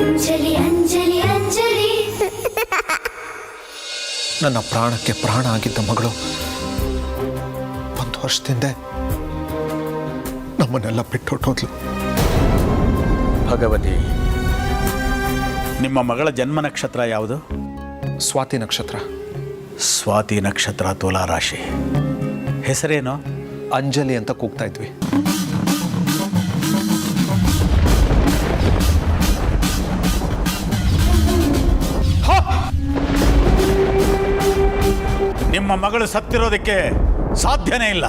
ಅಂಜಲಿ ಅಂಜಲಿ ಅಂಜಲಿ ನನ್ನ ಪ್ರಾಣಕ್ಕೆ ಪ್ರಾಣ ಆಗಿದ್ದ ಮಗಳು 1 ವರ್ಷದಿಂದ ನಮ್ಮನ್ನೆಲ್ಲ ಬಿಟ್ಟೊಟ್ಟೋದ್ಲು. ಭಗವತಿ, ನಿಮ್ಮ ಮಗಳ ಜನ್ಮ ನಕ್ಷತ್ರ ಯಾವುದು? ಸ್ವಾತಿ ನಕ್ಷತ್ರ. ಸ್ವಾತಿ ನಕ್ಷತ್ರ, ತುಲಾ ರಾಶಿ. ಹೆಸರೇನು? ಅಂಜಲಿ ಅಂತ ಕೂಗ್ತಾ ಇದ್ವಿ. ನಿಮ್ಮ ಮಗಳು ಸತ್ತಿರೋದಕ್ಕೆ ಸಾಧ್ಯನೇ ಇಲ್ಲ.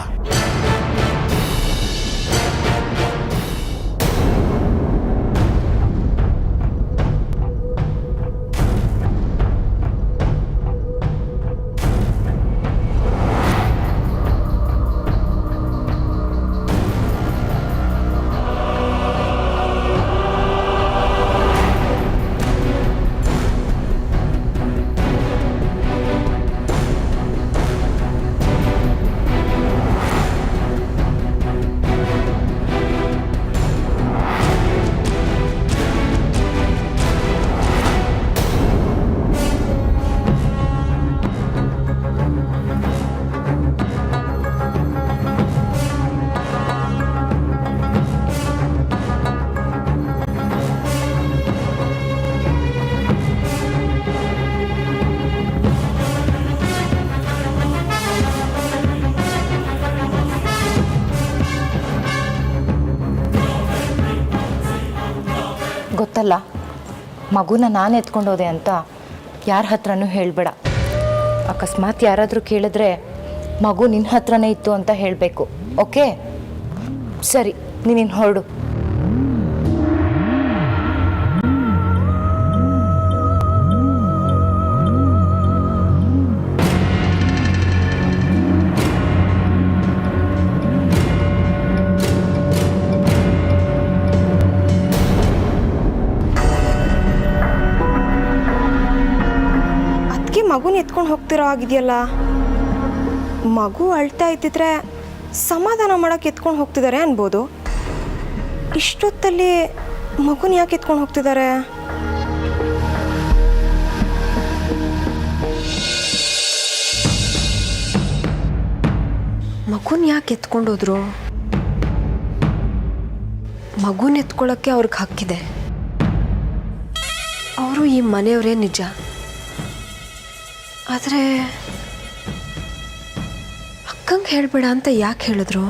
ಗೊತ್ತಲ್ಲ, ಮಗುನ ನಾನು ಎತ್ಕೊಂಡೋದೆ ಅಂತ ಯಾರ ಹತ್ರನೂ ಹೇಳಬೇಡ. ಅಕಸ್ಮಾತ್ ಯಾರಾದರೂ ಕೇಳಿದ್ರೆ ಮಗು ನಿನ್ನ ಹತ್ರನೇ ಇತ್ತು ಅಂತ ಹೇಳಬೇಕು. ಓಕೆ? ಸರಿ, ನೀನಿನ್ನು ಹೊರಡು. ಮಗುನ ಎತ್ಕೊಂಡು ಹೋಗ್ತಿರೋ ಆಗಿದೆಯಲ್ಲ. ಮಗು ಅಳ್ತಾ ಇದ್ದಿದ್ರೆ ಸಮಾಧಾನ ಮಾಡೋಕ್ಕೆ ಎತ್ಕೊಂಡು ಹೋಗ್ತಿದ್ದಾರೆ ಅನ್ಬೋದು. ಇಷ್ಟೊತ್ತಲ್ಲಿ ಮಗುನ ಯಾಕೆ ಎತ್ಕೊಂಡು ಹೋಗ್ತಿದ್ದಾರೆ? ಮಗುನ ಯಾಕೆ ಎತ್ಕೊಂಡೋದ್ರು? ಮಗುನ ಎತ್ಕೊಳ್ಳೋಕ್ಕೆ ಅವ್ರಿಗೆ ಹಕ್ಕಿದೆ. ಅವರು ಈ ಮನೆಯವರೇ ನಿಜ. ಆದರೆ ಅಕ್ಕಂಗೆ ಹೇಳಬೇಡ ಅಂತ ಯಾಕೆ ಹೇಳಿದ್ರು?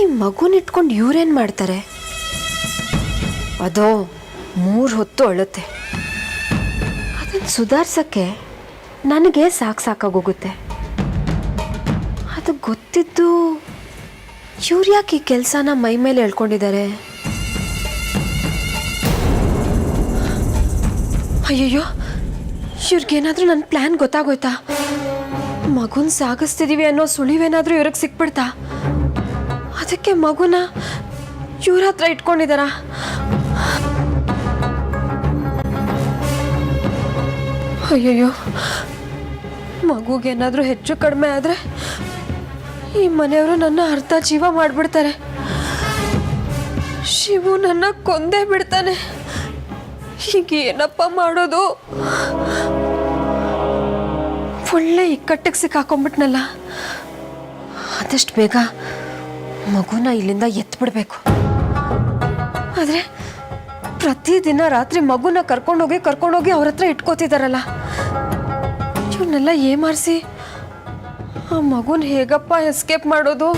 ಈ ಮಗುನ ಇಟ್ಕೊಂಡು ಇವ್ರೇನು ಮಾಡ್ತಾರೆ? ಅದೋ 3 ಹೊತ್ತು ಅಳುತ್ತೆ. ಅದನ್ನು ಸುಧಾರ್ಸೋಕ್ಕೆ ನನಗೆ ಸಾಕಾಗೋಗುತ್ತೆ. ಅದು ಗೊತ್ತಿದ್ದು ಇವ್ರು ಯಾಕೆ ಈ ಕೆಲಸನ ಮೈ ಮೇಲೆ ಹೇಳ್ಕೊಂಡಿದ್ದಾರೆ? ಅಯ್ಯಯ್ಯೋ, ಇವ್ರಿಗೇನಾದರೂ ನನ್ನ ಪ್ಲ್ಯಾನ್ ಗೊತ್ತಾಗೋಯ್ತಾ? ಮಗುನ ಸಾಗಿಸ್ತಿದ್ದೀವಿ ಅನ್ನೋ ಸುಳಿವೇನಾದರೂ ಇವ್ರಿಗೆ ಸಿಕ್ಬಿಡ್ತಾ? ಅದಕ್ಕೆ ಮಗುನ ಇವ್ರ ಹತ್ರ ಇಟ್ಕೊಂಡಿದ್ದಾರಾ? ಅಯ್ಯಯ್ಯೋ, ಮಗುಗೇನಾದರೂ ಹೆಚ್ಚು ಕಡಿಮೆ ಆದರೆ ಈ ಮನೆಯವರು ನನ್ನ ಅರ್ಧ ಜೀವ ಮಾಡಿಬಿಡ್ತಾರೆ. ಶಿವು ನನ್ನ ಕೊಂದೇ ಬಿಡ್ತಾನೆ. ಈಗ ಏನಪ್ಪ ಮಾಡೋದು? ಒಳ್ಳೆ ಇಕ್ಕಟ್ಟಿಗೆ ಸಿಕ್ಕಾಕೊಂಡ್ಬಿಟ್ನಲ್ಲ. ಆದಷ್ಟು ಬೇಗ ಮಗುನ ಇಲ್ಲಿಂದ ಎತ್ಬಿಡ್ಬೇಕು. ಆದರೆ ಪ್ರತಿದಿನ ರಾತ್ರಿ ಮಗುನ ಕರ್ಕೊಂಡೋಗಿ ಅವ್ರ ಹತ್ರ ಇಟ್ಕೋತಿದ್ದಾರಲ್ಲ. ಇವನ್ನೆಲ್ಲ ಏಮಾರಿಸಿ ಆ ಮಗುನ ಹೇಗಪ್ಪ ಎಸ್ಕೇಪ್ ಮಾಡೋದು?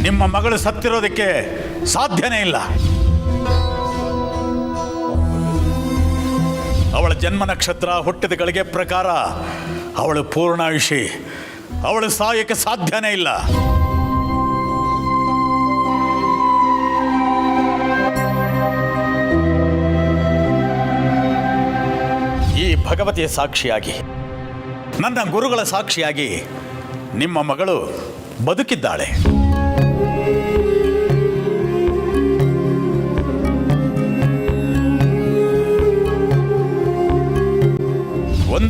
ನಿಮ್ಮ ಮಗಳು ಸತ್ತಿರೋದಕ್ಕೆ ಸಾಧ್ಯನೇ ಇಲ್ಲ. ಅವಳ ಜನ್ಮ ನಕ್ಷತ್ರ, ಹುಟ್ಟಿದ ಗಳಿಗೆ ಪ್ರಕಾರ ಅವಳು ಪೂರ್ಣಾಯುಷಿ. ಅವಳು ಸಾಯಕ್ಕೆ ಸಾಧ್ಯನೇ ಇಲ್ಲ. ಈ ಭಗವತಿಯ ಸಾಕ್ಷಿಯಾಗಿ, ನನ್ನ ಗುರುಗಳ ಸಾಕ್ಷಿಯಾಗಿ ನಿಮ್ಮ ಮಗಳು ಬದುಕಿದ್ದಾಳೆ.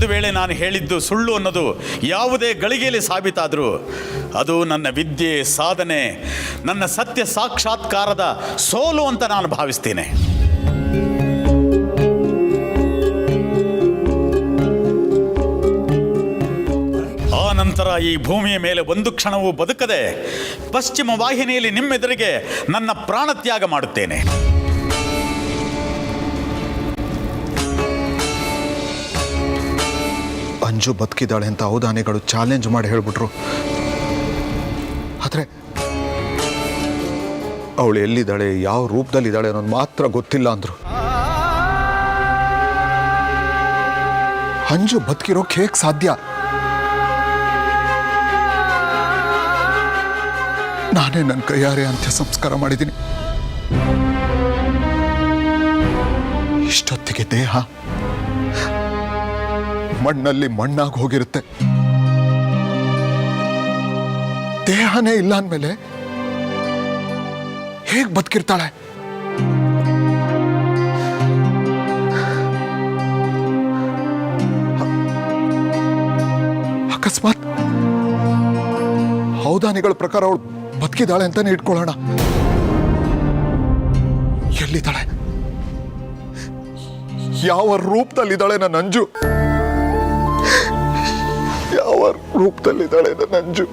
ಒಂದು ವೇಳೆ ನಾನು ಹೇಳಿದ್ದು ಸುಳ್ಳು ಅನ್ನೋದು ಯಾವುದೇ ಗಳಿಗೆಯಲ್ಲಿ ಸಾಬೀತಾದರೂ ಅದು ನನ್ನ ವಿದ್ಯೆ, ಸಾಧನೆ, ನನ್ನ ಸತ್ಯ ಸಾಕ್ಷಾತ್ಕಾರದ ಸೋಲು ಅಂತ ನಾನು ಭಾವಿಸ್ತೇನೆ. ಆ ನಂತರ ಈ ಭೂಮಿಯ ಮೇಲೆ ಒಂದು ಕ್ಷಣವೂ ಬದುಕದೆ ಪಶ್ಚಿಮ ವಾಹಿನಿಯಲ್ಲಿ ನಿಮ್ಮೆದುರಿಗೆ ನನ್ನ ಪ್ರಾಣತ್ಯಾಗ ಮಾಡುತ್ತೇನೆ. ಅಂಜು ಬದುಕಿದ್ದಾಳೆ ಅಂತ ಔದಾನಿಗಳು ಚಾಲೆಂಜ್ ಮಾಡಿ ಹೇಳ್ಬಿಟ್ರು. ಆದರೆ ಅವಳು ಎಲ್ಲಿದ್ದಾಳೆ, ಯಾವ ರೂಪದಲ್ಲಿದ್ದಾಳೆ ಅನ್ನೋದು ಮಾತ್ರ ಗೊತ್ತಿಲ್ಲ ಅಂದ್ರು. ಅಂಜು ಬದುಕಿರೋಕೆ ಹೇಗೆ ಸಾಧ್ಯ? ನಾನೇ ನನ್ನ ಕೈಯಾರೆ ಅಂತ್ಯ ಸಂಸ್ಕಾರ ಮಾಡಿದ್ದೀನಿ. ಇಷ್ಟೊತ್ತಿಗೆ ದೇಹ ಮಣ್ಣಲ್ಲಿ ಮಣ್ಣಾಗಿ ಹೋಗಿರುತ್ತೆ. ದೇಹನೇ ಇಲ್ಲ ಅಂದಮೇಲೆ ಹೇಗೆ ಬದುಕಿರ್ತಾಳೆ? ಅಕಸ್ಮಾತ್ ಔದಾನಿಗಳ ಪ್ರಕಾರ ಅವಳು ಬದುಕಿದ್ದಾಳೆ ಅಂತಾನೆ ಇಟ್ಕೊಳ್ಳೋಣ. ಎಲ್ಲಿದ್ದಾಳೆ? ಯಾವ ರೂಪದಲ್ಲಿದ್ದಾಳೆ ನನ್ನ ಅಂಜು? ಯಾವ ರೂಪದಲ್ಲಿದ್ದಾಳೆ ನನ್ನ ಅಂಜು?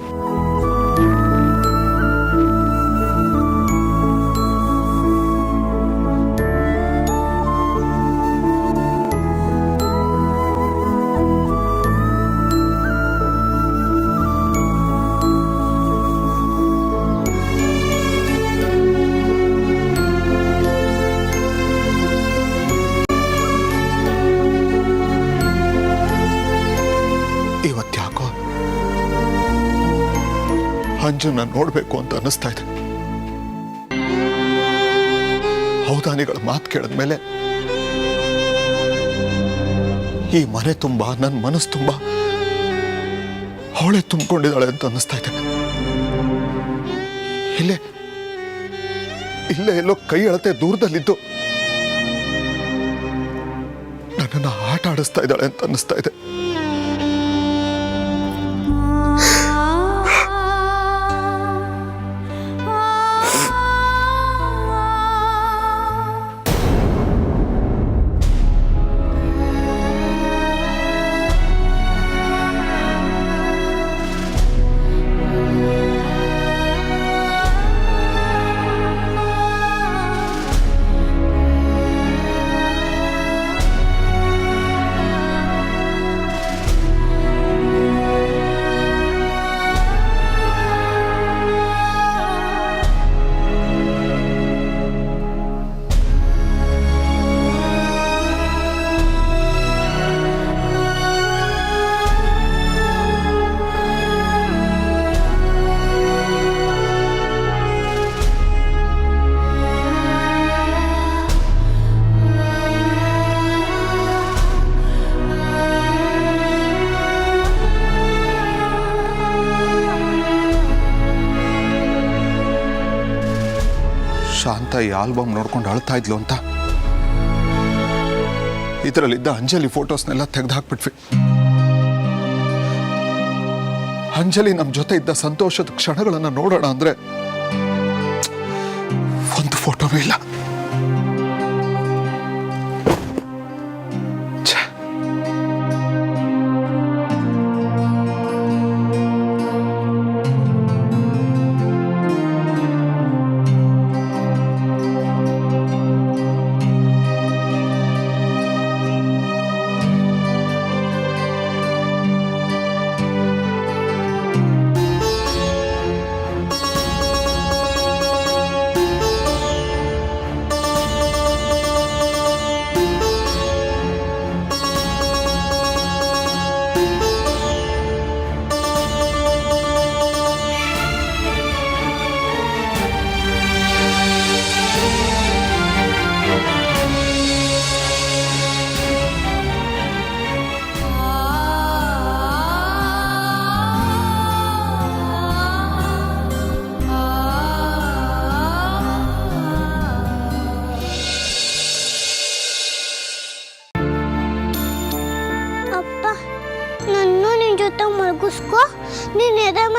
ಇವತ್ತ್ಯಾಕೋ ಅಂಜುನ ನೋಡ್ಬೇಕು ಅಂತ ಅನ್ನಿಸ್ತಾ ಇದೆ. ಔದಾನಿಗಳ ಮಾತು ಕೇಳಿದ್ಮೇಲೆ ಈ ಮನೆ ತುಂಬಾ, ನನ್ನ ಮನಸ್ಸು ತುಂಬಾ ಅವಳೆ ತುಂಬಿಕೊಂಡಿದ್ದಾಳೆ ಅಂತ ಅನ್ನಿಸ್ತಾ ಇದೆ. ಇಲ್ಲೇ ಎಲ್ಲೋ ಕೈ ಅಳತೆ ದೂರದಲ್ಲಿದ್ದು ನನ್ನನ್ನು ಆಟ ಆಡಿಸ್ತಾ ಇದ್ದಾಳೆ ಅಂತ ಅನ್ನಿಸ್ತಾ ಇದೆ. ಶಾಂತ ಈ ಆಲ್ಬಮ್ ನೋಡ್ಕೊಂಡು ಅಳ್ತಾ ಇದ್ಲು ಅಂತ ಇದರಲ್ಲಿದ್ದ ಅಂಜಲಿ ಫೋಟೋಸ್ನೆಲ್ಲ ತೆಗೆದು ಹಾಕ್ಬಿಟ್ವಿ. ಅಂಜಲಿ ನಮ್ಮ ಜೊತೆ ಇದ್ದ ಸಂತೋಷದ ಕ್ಷಣಗಳನ್ನು ನೋಡೋಣ ಅಂದ್ರೆ ಒಂದು ಫೋಟೋನೂ ಇಲ್ಲ.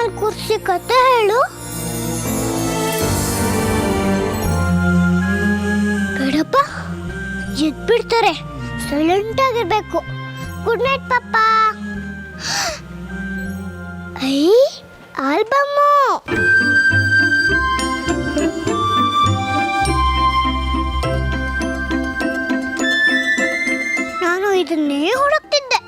ಮೇಲೆ ಕೂರಿಸಿ ಕತೆ ಹೇಳು. ಬೇಡಪ್ಪ, ಎದ್ಬಿಡ್ತಾರೆ. ಸೈಲೆಂಟ್ ಆಗಿರ್ಬೇಕು. Good night papa. I album. ನಾನು ಇದನ್ನೇ ಹುಡುಕ್ತಿದ್ದೆ.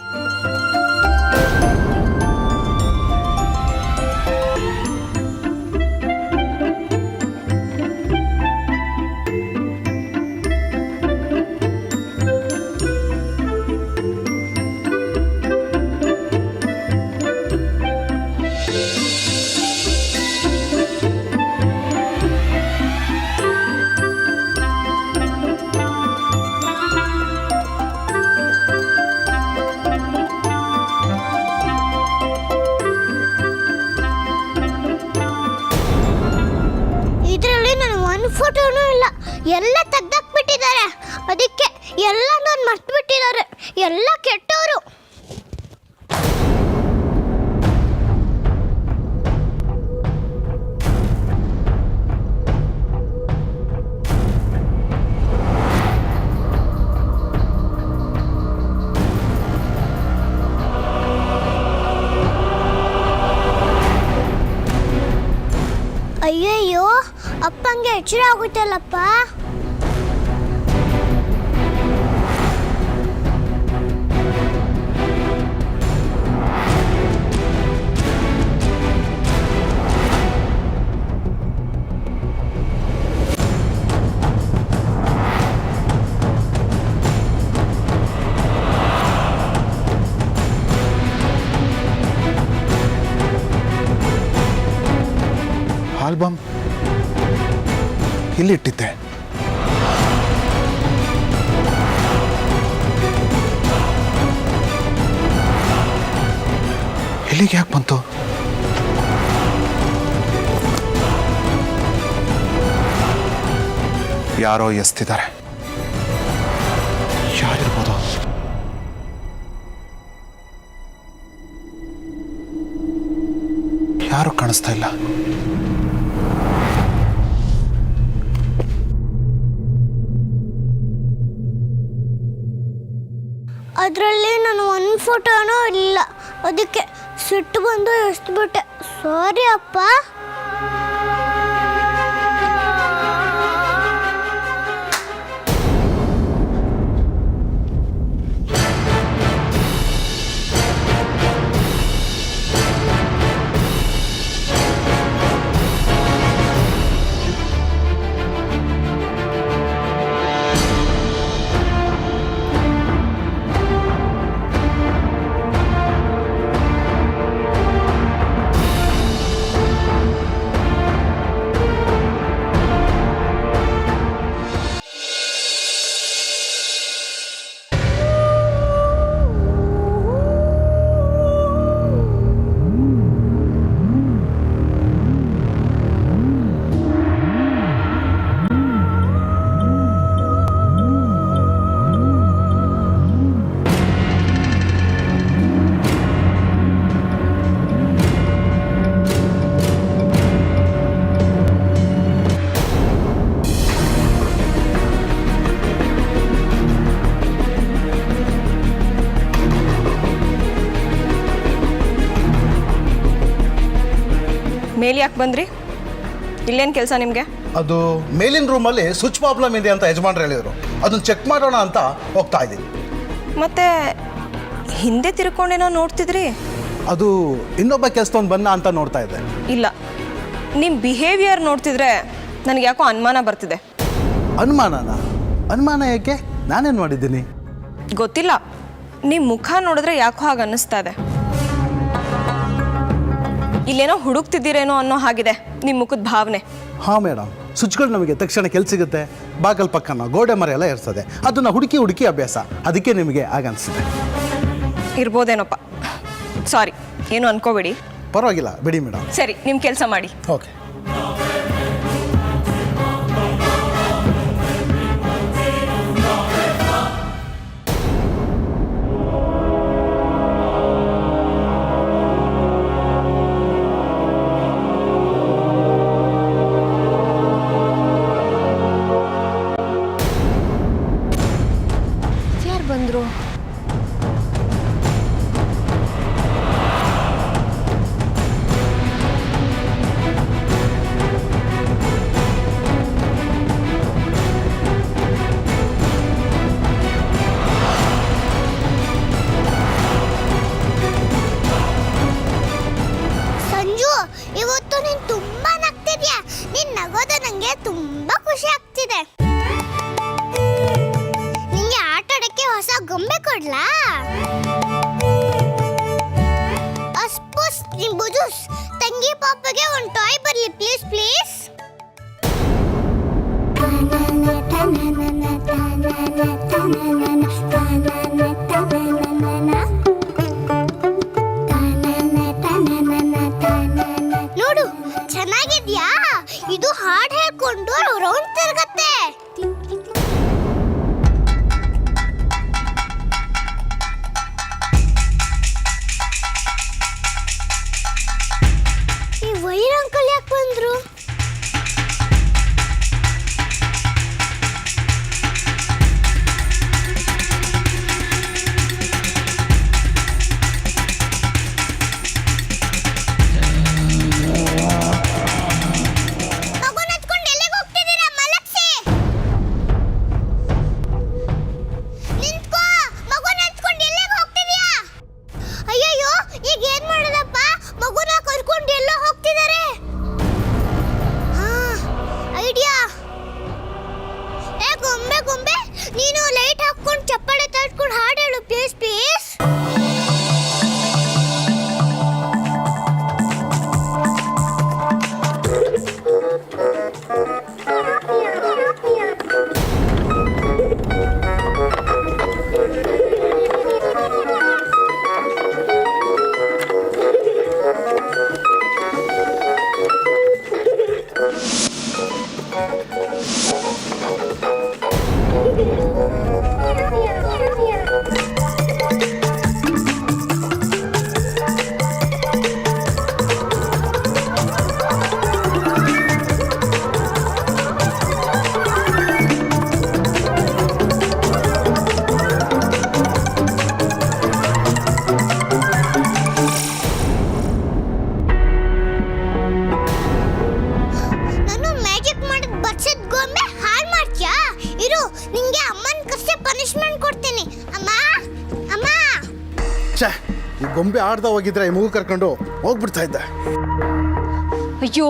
ಫೋಟೋನೂ ಇಲ್ಲ, ಎಲ್ಲ ತೆಗ್ದಾಕ್ಬಿಟ್ಟಿದ್ದಾರೆ. ಅದಕ್ಕೆ ಎಲ್ಲ ನಾನು ಮರ್ತು ಬಿಟ್ಟಿದ್ದಾರೆ. ಎಲ್ಲ ಕೆಟ್ಟವರು. ಅಯ್ಯಯ್ಯೋ, ಅಪ್ಪಂಗೆ ಎಚ್ಚರ ಆಗುತ್ತಲ್ಲಪ್ಪ. ಆಲ್ಬಮ್ ಇಲ್ಲಿಟ್ಟಿದ್ದೆ. ಇಲ್ಲಿಗೆ ಯಾಕೆ ಬಂತು? ಯಾರೋ ಎಸ್ತಿದ್ದಾರೆ. ಯಾರಿರ್ಬೋದು? ಯಾರು ಕಾಣಿಸ್ತಾ ಇಲ್ಲ. ಅದರಲ್ಲಿ ನಾನು ಒಂದು ಫೋಟೋನೂ ಇಲ್ಲ. ಅದಕ್ಕೆ ಸಿಟ್ಟು ಬಂದು ಎಸ್ಬಿಟ್ಟೆ. ಸಾರಿ ಅಪ್ಪ. ಮೇಲೆ ಯಾಕೆ ಬಂದ್ರಿ? ಇಲ್ಲೇನು ಕೆಲಸ ನಿಮಗೆ? ಅದು ಮೇಲಿನ ರೂಮಲ್ಲಿ ಸ್ವಿಚ್ ಪ್ರಾಬ್ಲಮ್ ಇದೆ ಅಂತ ಯಜಮಾನ್ರು ಹೇಳಿದರು. ಅದನ್ನು ಚೆಕ್ ಮಾಡೋಣ ಅಂತ ಹೋಗ್ತಾ ಇದ್ದೀನಿ. ಮತ್ತೆ ಹಿಂದೆ ತಿರ್ಕೊಂಡೇನೋ ನೋಡ್ತಿದ್ರಿ? ಅದು ಇನ್ನೊಬ್ಬ ಕೆಲಸದವನು ಬನ್ನ ಅಂತ ನೋಡ್ತಾ ಇದ್ದೆ. ಇಲ್ಲ, ನಿಮ್ಮ ಬಿಹೇವಿಯರ್ ನೋಡ್ತಿದ್ರೆ ನನಗೆ ಯಾಕೋ ಅನುಮಾನ ಬರ್ತಿದೆ. ಅನುಮಾನನ? ಅನುಮಾನ ಯಾಕೆ? ನಾನೇನು ಮಾಡಿದ್ದೀನಿ? ಗೊತ್ತಿಲ್ಲ, ನಿಮ್ಮ ಮುಖ ನೋಡಿದ್ರೆ ಯಾಕೋ ಹಾಗೆ ಅನ್ನಿಸ್ತಾ ಇದೆ. ಇಲ್ಲೇನೋ ಹುಡುಕ್ತಿದ್ದೀರೇನೋ ಅನ್ನೋ ಹಾಗಿದೆ ನಿಮ್ಮ ಮುಖದ ಭಾವನೆ. ಹಾಂ ಮೇಡಮ್, ಸ್ವಿಚ್ಗಳು ನಮಗೆ ತಕ್ಷಣ ಕೆಲ್ಸ ಸಿಗುತ್ತೆ. ಬಾಗಲ್ ಪಕ್ಕನ ಗೋಡೆ ಮರ ಎಲ್ಲ ಇರ್ತದೆ. ಅದನ್ನು ಹುಡುಕಿ ಹುಡುಕಿ ಅಭ್ಯಾಸ. ಅದಕ್ಕೆ ನಿಮಗೆ ಆಗನ್ಸಿದೆ. ಇರ್ಬೋದೇನೋಪ್ಪ. ಸಾರಿ, ಏನು ಅನ್ಕೋಬೇಡಿ. ಪರವಾಗಿಲ್ಲ ಬಿಡಿ ಮೇಡಮ್. ಸರಿ, ನಿಮ್ಮ ಕೆಲಸ ಮಾಡಿ. ಓಕೆ. ಮಾಡ್ಲಾ? ಅಸ್ಪುಸ್ ನಿಂಬುಜುಸ್ ತಂಗಿ ಪಾಪಗೆ ಒಂದು ಟಾಯ್ ಬರ್ಲಿ ಪ್ಲೀಸ್ ಪ್ಲೀಸ್. ನೋಡು ಚೆನ್ನಾಗಿದ್ಯಾ? ಇದು ಹಾಡು ಹೇಳ್ಕೊಂಡು ರೌಂಡ್ ತಿರುಗತ್ತೆ. ಈ ವೈರ್ ಅಂಕಲ್ ಯಾಕೆ ಬಂದ್ರು? ನೀನು ಲೈಟ್ ಹಾಕೊಂಡು ಚಪ್ಪಾಳೆ ತಟ್ಕೊಂಡು ಹಾಡು ಹೇಳು ಪ್ಲೀಸ್ ಪ್ಲೀಸ್. ಈ ಗೊಂಬೆ ಆಡ್ದ ಹೋಗಿದ್ರೆ ಈ ಮಗು ಕರ್ಕೊಂಡು ಹೋಗ್ಬಿಡ್ತಾ ಇದ್ದೆ. ಅಯ್ಯೋ,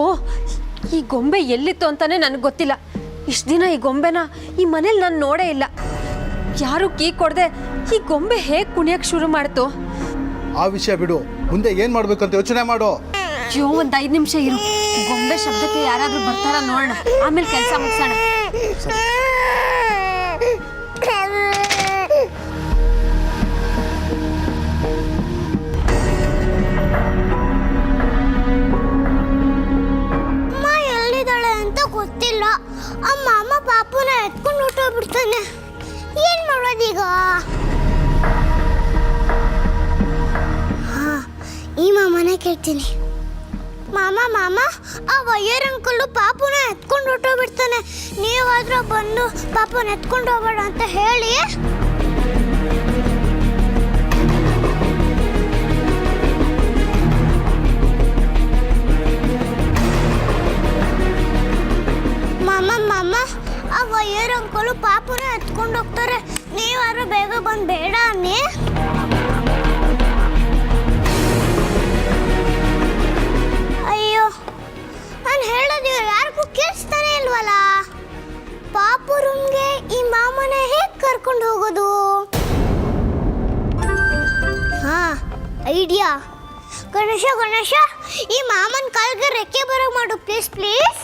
ಈ ಗೊಂಬೆ ಎಲ್ಲಿತ್ತು ಅಂತಾನೆ ನನಗೆ ಗೊತ್ತಿಲ್ಲ. ಇಷ್ಟು ದಿನ ಈ ಗೊಂಬೆನ ಈ ಮನೇಲಿ ನಾನು ನೋಡೇ ಇಲ್ಲ. ಯಾರು ಕೀ ಕೊಡದೆ ಈ ಗೊಂಬೆ ಹೇಗೆ ಕುಣಿಯಕ್ಕೆ ಶುರು ಮಾಡ್ತು? ಆ ವಿಷಯ ಬಿಡು, ಮುಂದೆ ಏನು ಮಾಡಬೇಕು ಅಂತ ಯೋಚನೆ ಮಾಡು. ಅಯ್ಯೋ, ಒಂದು 5 ನಿಮಿಷ ಇರು. ಗೊಂಬೆ ಶಬ್ದಕ್ಕೆ ಯಾರಾದರೂ ಬರ್ತಾರ ನೋಡೋಣ, ಆಮೇಲೆ ಕೆಲಸ ಮುಗಿಸೋಣ. ಗೊತ್ತಿಲ್ಲ. ಅಮ್ಮ ಪಾಪುನ ಎತ್ಕೊಂಡು ಹೊಟ್ಟೋಗ್ಬಿಡ್ತಾನೆ. ಏನ್ ಮಾಡೋದೀಗ? ಈ ಮಾಮನೇ ಕೇಳ್ತೀನಿ. ಮಾಮ ಆ ವೈಯರ್ ಅಂಕಲ್ಲು ಪಾಪುನ ಎತ್ಕೊಂಡು ಹೊಟ್ಟೋಗ್ಬಿಡ್ತಾನೆ. ನೀವಾದ್ರೂ ಬಂದು ಪಾಪುನ ಎತ್ಕೊಂಡು ಹೋಗೋಣ ಅಂತ ಹೇಳಿ. ಮಾಮ ಆ ವೈಯರ್ ಅಂಕಲು ಪಾಪುನ ಎತ್ಕೊಂಡು ಹೋಗ್ತಾರೆ. ನೀವಾದ್ರೂ ಬೇಗ ಬಂದು ಬೇಡ ಅನ್ನಿ. ಅಯ್ಯೋ, ನಾನು ಹೇಳೋದು ಯಾರಿಗೂ ಕೇಳಿಸ್ತಾನೆ ಇಲ್ವಲ್ಲ. ಪಾಪು ರೂಮ್ಗೆ ಈ ಮಾಮನ ಹೇಗೆ ಕರ್ಕೊಂಡು ಹೋಗೋದು? ಹಾ, ಐಡಿಯಾ. ಗಣೇಶ ಈ ಮಾಮನ ಕಾಲ್ಗೆ ರೆಕ್ಕೆ ಬರೋ ಮಾಡು ಪ್ಲೀಸ್ ಪ್ಲೀಸ್.